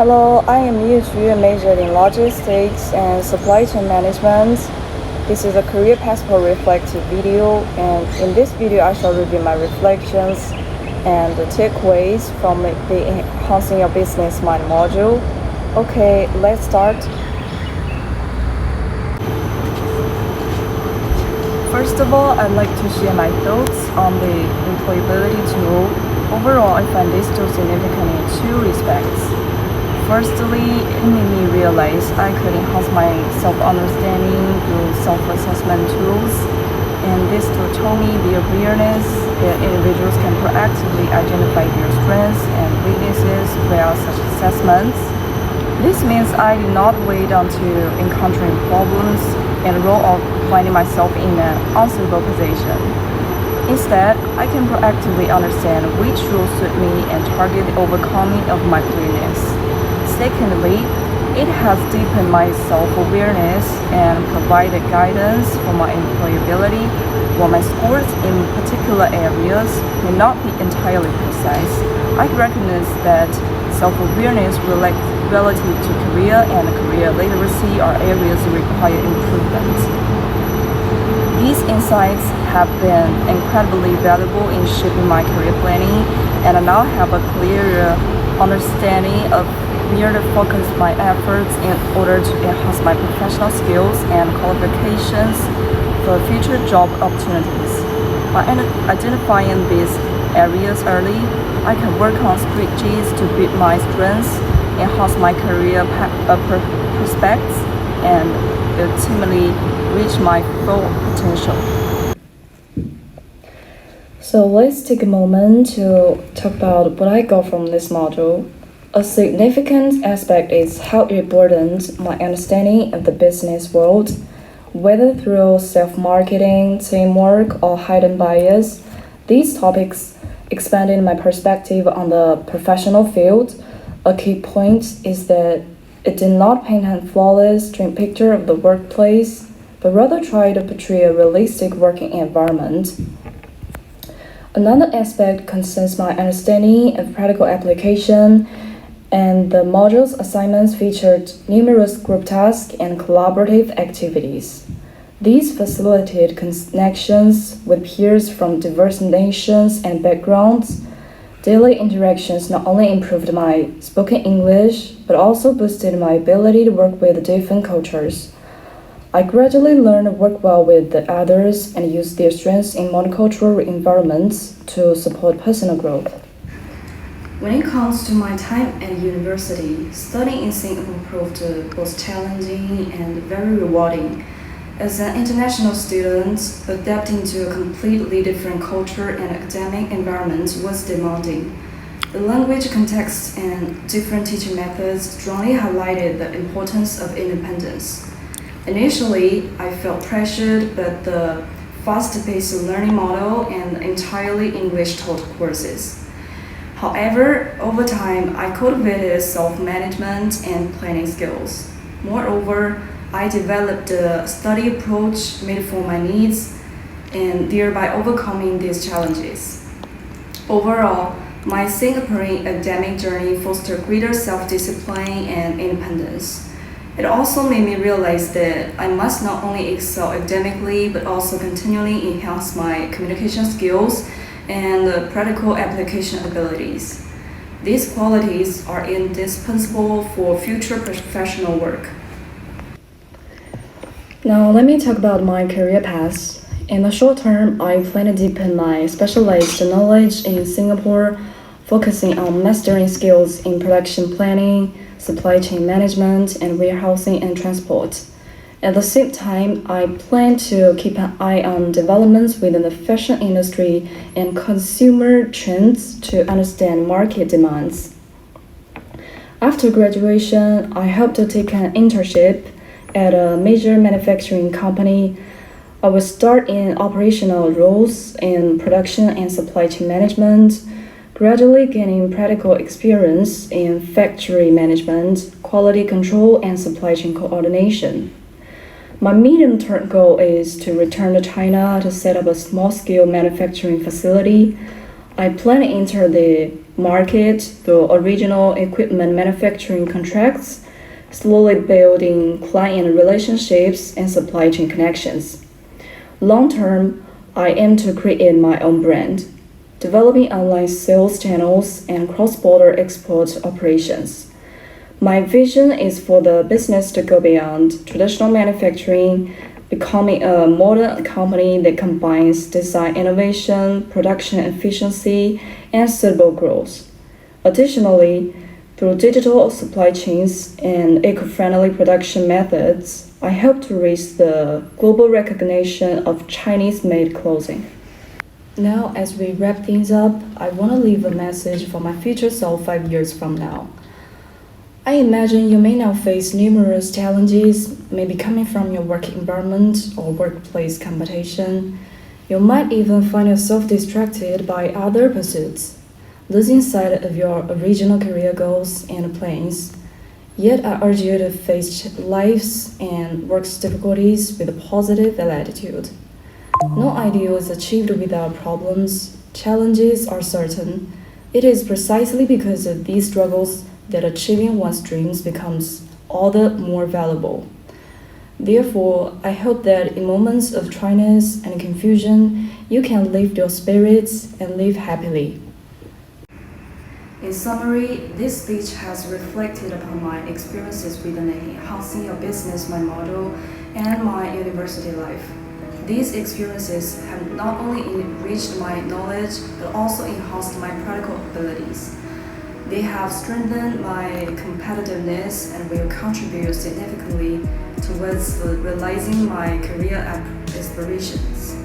Hello, I am Qiyue, majored in logistics and supply chain management. This is a career passport reflective video, and in this video I shall review my reflections and the takeaways from the Enhancing Your Business Mind module. Okay, let's start. First of all, I'd like to share my thoughts on the employability tool. Overall, I find this tool significant in two respects. Firstly, it made me realize I could enhance my self-understanding through self-assessment tools, and this tool told me the awareness that individuals can proactively identify their strengths and weaknesses via such assessments. This means I did not wait until encountering problems and the role of finding myself in an unsuitable position. Instead, I can proactively understand which roles suit me and target the overcoming of my weakness. Secondly, it has deepened my self-awareness and provided guidance for my employability. While my scores in particular areas may not be entirely precise, I recognize that self-awareness relative to career and career literacy are areas that require improvement. These insights have been incredibly valuable in shaping my career planning, and I now have a clearer understanding of where to focus my efforts in order to enhance my professional skills and qualifications for future job opportunities. By identifying these areas early, I can work on strategies to build my strengths, enhance my career prospects, and ultimately reach my full potential. So let's take a moment to talk about what I got from this module. A significant aspect is how it broadened my understanding of the business world, whether through self-marketing, teamwork, or hidden bias. These topics expanded my perspective on the professional field. A key point is that it did not paint a flawless dream picture of the workplace, but rather tried to portray a realistic working environment. Another aspect concerns my understanding of practical application, and the module's assignments featured numerous group tasks and collaborative activities. These facilitated connections with peers from diverse nations and backgrounds. Daily interactions not only improved my spoken English, but also boosted my ability to work with different cultures. I gradually learned to work well with the others and use their strengths in multicultural environments to support personal growth. When it comes to my time at university, studying in Singapore proved both challenging and very rewarding. As an international student, adapting to a completely different culture and academic environment was demanding. The language context and different teaching methods strongly highlighted the importance of independence. Initially, I felt pressured by the fast-paced learning model and entirely English-taught courses. However, over time, I cultivated self-management and planning skills. Moreover, I developed a study approach made for my needs and thereby overcoming these challenges. Overall, my Singaporean academic journey fostered greater self-discipline and independence. It also made me realize that I must not only excel academically, but also continually enhance my communication skills and practical application abilities. These qualities are indispensable for future professional work. Now let me talk about my career path. In the short term, I plan to deepen my specialized knowledge in Singapore, focusing on mastering skills in production planning, supply chain management, and warehousing and transport. At the same time, I plan to keep an eye on developments within the fashion industry and consumer trends to understand market demands. After graduation, I hope to take an internship at a major manufacturing company. I will start in operational roles in production and supply chain management, gradually gaining practical experience in factory management, quality control, and supply chain coordination. My medium-term goal is to return to China to set up a small-scale manufacturing facility. I plan to enter the market through original equipment manufacturing contracts, slowly building client relationships and supply chain connections. Long term, I aim to create my own brand, developing online sales channels and cross border export operations. My vision is for the business to go beyond traditional manufacturing, becoming a modern company that combines design innovation, production efficiency, and sustainable growth. Additionally, through digital supply chains and eco-friendly production methods, I hope to raise the global recognition of Chinese-made clothing. Now, as we wrap things up, I want to leave a message for my future self 5 years from now. I imagine you may now face numerous challenges, maybe coming from your work environment or workplace competition. You might even find yourself distracted by other pursuits, losing sight of your original career goals and plans. Yet I urge you to face life's and work's difficulties with a positive attitude. No ideal is achieved without problems. Challenges are certain. It is precisely because of these struggles that achieving one's dreams becomes all the more valuable. Therefore, I hope that in moments of dryness and confusion, you can lift your spirits and live happily. In summary, this speech has reflected upon my experiences with enhancing your business, my model, and my university life. These experiences have not only enriched my knowledge but also enhanced my practical abilities. They have strengthened my competitiveness and will contribute significantly towards realizing my career aspirations.